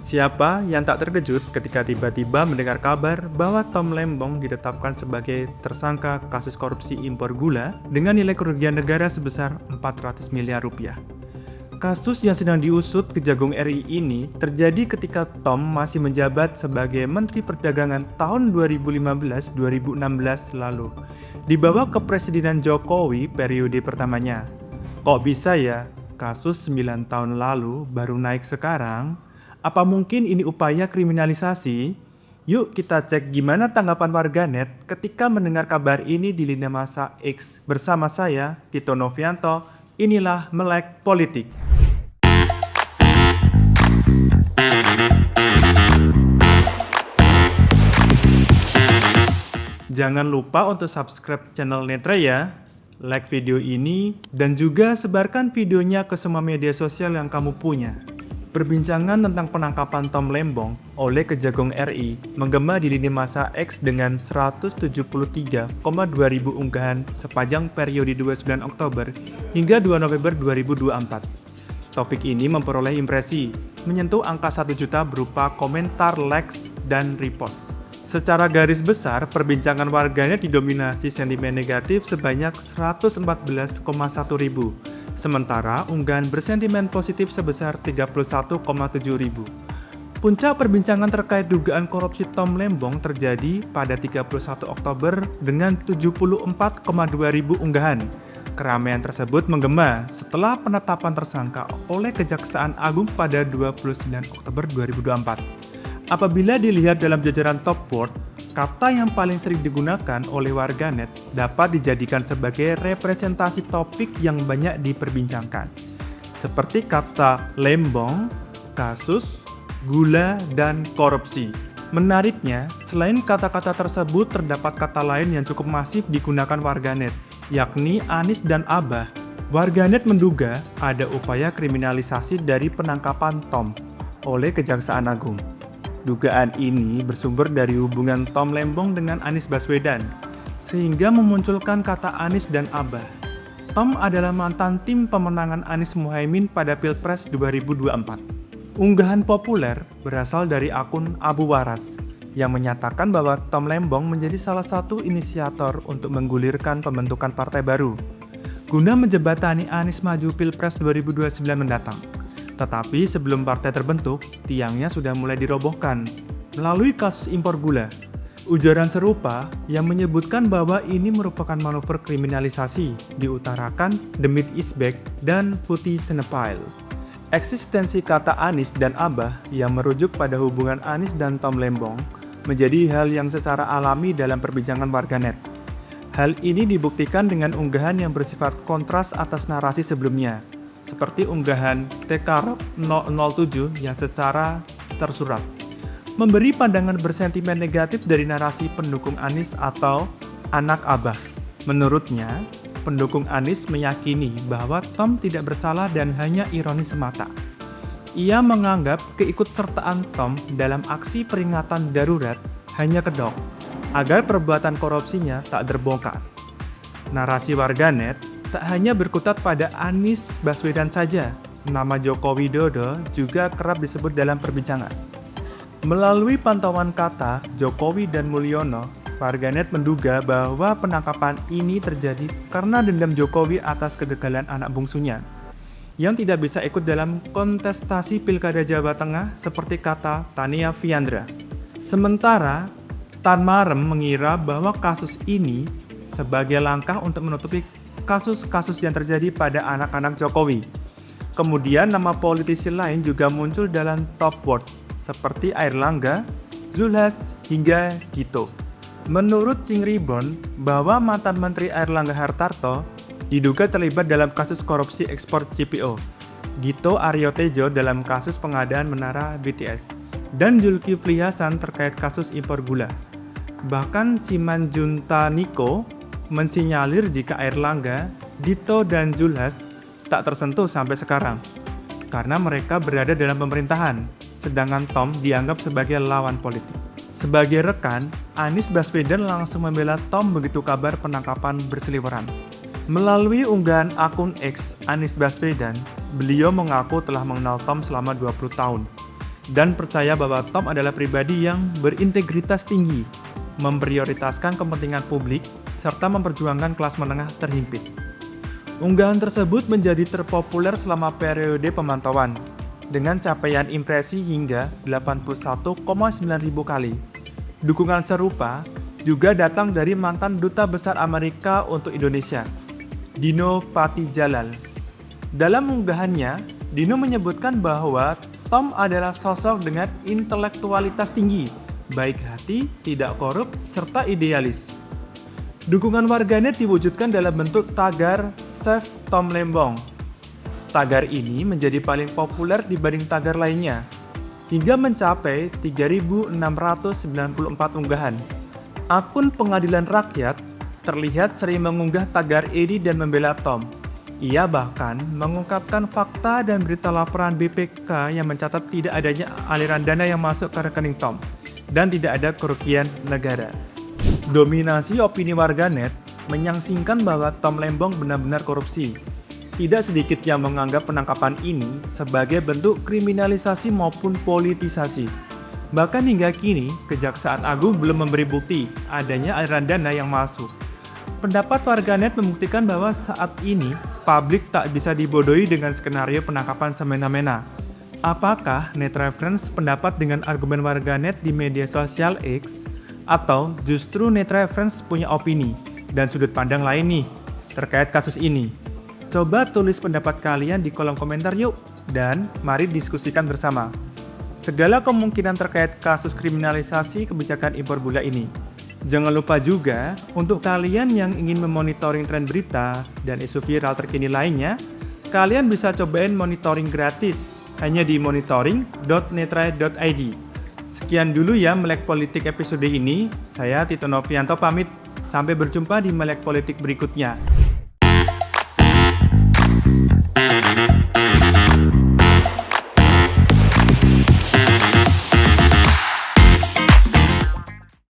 Siapa yang tak terkejut ketika tiba-tiba mendengar kabar bahwa Tom Lembong ditetapkan sebagai tersangka kasus korupsi impor gula dengan nilai kerugian negara sebesar 400 miliar rupiah. Kasus yang sedang diusut Kejagung RI ini terjadi ketika Tom masih menjabat sebagai Menteri Perdagangan tahun 2015-2016 lalu, di bawah kepresidenan Jokowi periode pertamanya. Kok bisa ya, kasus 9 tahun lalu baru naik sekarang? Apa mungkin ini upaya kriminalisasi? Yuk kita cek gimana tanggapan warganet ketika mendengar kabar ini di lini masa X bersama saya, Tito Novianto. Inilah Melek Politik. Jangan lupa untuk subscribe channel Netra ya, like video ini, dan juga sebarkan videonya ke semua media sosial yang kamu punya. Perbincangan tentang penangkapan Tom Lembong oleh Kejagung RI menggema di lini masa X dengan 173,2 ribu unggahan sepanjang periode 29 Oktober hingga 2 November 2024. Topik ini memperoleh impresi, menyentuh angka 1 juta berupa komentar, likes, dan repost. Secara garis besar, perbincangan warganet didominasi sentimen negatif sebanyak 114,1 ribu, sementara unggahan bersentimen positif sebesar 31,7 ribu. Puncak perbincangan terkait dugaan korupsi Tom Lembong terjadi pada 31 Oktober dengan 74,2 ribu unggahan. Keramaian tersebut menggema setelah penetapan tersangka oleh Kejaksaan Agung pada 29 Oktober 2024. Apabila dilihat dalam jajaran top board, kata yang paling sering digunakan oleh warganet dapat dijadikan sebagai representasi topik yang banyak diperbincangkan, seperti kata lembong, kasus, gula, dan korupsi. Menariknya, selain kata-kata tersebut terdapat kata lain yang cukup masif digunakan warganet, yakni Anies dan Abah. Warganet menduga ada upaya kriminalisasi dari penangkapan Tom oleh Kejaksaan Agung. Dugaan ini bersumber dari hubungan Tom Lembong dengan Anies Baswedan, sehingga memunculkan kata Anies dan Abah. Tom adalah mantan tim pemenangan Anies Muhaimin pada Pilpres 2024. Unggahan populer berasal dari akun Abu Waras, yang menyatakan bahwa Tom Lembong menjadi salah satu inisiator untuk menggulirkan pembentukan partai baru, guna menjebatani Anies maju Pilpres 2029 mendatang. Tetapi sebelum partai terbentuk, tiangnya sudah mulai dirobohkan melalui kasus impor gula. Ujaran serupa yang menyebutkan bahwa ini merupakan manuver kriminalisasi diutarakan Demit Isbek dan Putih Cenepile. Eksistensi kata Anies dan Abah yang merujuk pada hubungan Anies dan Tom Lembong menjadi hal yang secara alami dalam perbincangan warganet. Hal ini dibuktikan dengan unggahan yang bersifat kontras atas narasi sebelumnya, seperti unggahan TKROP 007 yang secara tersurat memberi pandangan bersentimen negatif dari narasi pendukung Anies atau anak Abah. Menurutnya, pendukung Anies meyakini bahwa Tom tidak bersalah dan hanya ironi semata. Ia menganggap keikutsertaan Tom dalam aksi peringatan darurat hanya kedok, agar perbuatan korupsinya tak terbongkar. Narasi warganet tak hanya berkutat pada Anies Baswedan saja, nama Joko Widodo juga kerap disebut dalam perbincangan. Melalui pantauan kata Jokowi dan Mulyono, warganet menduga bahwa penangkapan ini terjadi karena dendam Jokowi atas kegagalan anak bungsunya, yang tidak bisa ikut dalam kontestasi Pilkada Jawa Tengah seperti kata Tania Fiandra. Sementara, Tan Marem mengira bahwa kasus ini sebagai langkah untuk menutupi kasus-kasus yang terjadi pada anak-anak Jokowi. Kemudian nama politisi lain juga muncul dalam top board seperti Airlangga, Zulhas, hingga Gito. Menurut Cing Ribon bahwa mantan Menteri Airlangga Hartarto diduga terlibat dalam kasus korupsi ekspor CPO, Gito Aryotejo dalam kasus pengadaan menara BTS, dan Zulkifli Hasan terkait kasus impor gula. Bahkan Simanjunta-Niko mensinyalir jika Airlangga, Dito, dan Zulhas tak tersentuh sampai sekarang karena mereka berada dalam pemerintahan, sedangkan Tom dianggap sebagai lawan politik. Sebagai rekan, Anies Baswedan langsung membela Tom begitu kabar penangkapan berseliweran. Melalui unggahan akun X Anies Baswedan, beliau mengaku telah mengenal Tom selama 20 tahun. dan percaya bahwa Tom adalah pribadi yang berintegritas tinggi, memprioritaskan kepentingan publik, serta memperjuangkan kelas menengah terhimpit. Unggahan tersebut menjadi terpopuler selama periode pemantauan, dengan capaian impresi hingga 81,9 ribu kali. Dukungan serupa juga datang dari mantan Duta Besar Amerika untuk Indonesia, Dino Patijalal. Dalam unggahannya, Dino menyebutkan bahwa Tom adalah sosok dengan intelektualitas tinggi, baik hati, tidak korup, serta idealis. Dukungan warganet diwujudkan dalam bentuk tagar Save Tom Lembong. Tagar ini menjadi paling populer dibanding tagar lainnya, hingga mencapai 3.694 unggahan. Akun Pengadilan Rakyat terlihat sering mengunggah tagar ini dan membela Tom. Ia bahkan mengungkapkan fakta dan berita laporan BPK yang mencatat tidak adanya aliran dana yang masuk ke rekening Tom dan tidak ada kerugian negara. Dominasi opini warganet menyangsingkan bahwa Tom Lembong benar-benar korupsi. Tidak sedikit yang menganggap penangkapan ini sebagai bentuk kriminalisasi maupun politisasi. Bahkan hingga kini, Kejaksaan Agung belum memberi bukti adanya aliran dana yang masuk. Pendapat warganet membuktikan bahwa saat ini publik tak bisa dibodohi dengan skenario penangkapan semena-mena. Apakah Netreference pendapat dengan argumen warganet di media sosial X? Atau justru Netreference punya opini dan sudut pandang lain nih terkait kasus ini? Coba tulis pendapat kalian di kolom komentar yuk, dan mari diskusikan bersama segala kemungkinan terkait kasus kriminalisasi kebijakan impor gula ini. Jangan lupa juga, untuk kalian yang ingin memonitoring tren berita dan isu viral terkini lainnya, kalian bisa cobain monitoring gratis hanya di monitoring.netraya.id. Sekian dulu ya Melek Politik episode ini. Saya Tito Novianto pamit. Sampai berjumpa di Melek Politik berikutnya.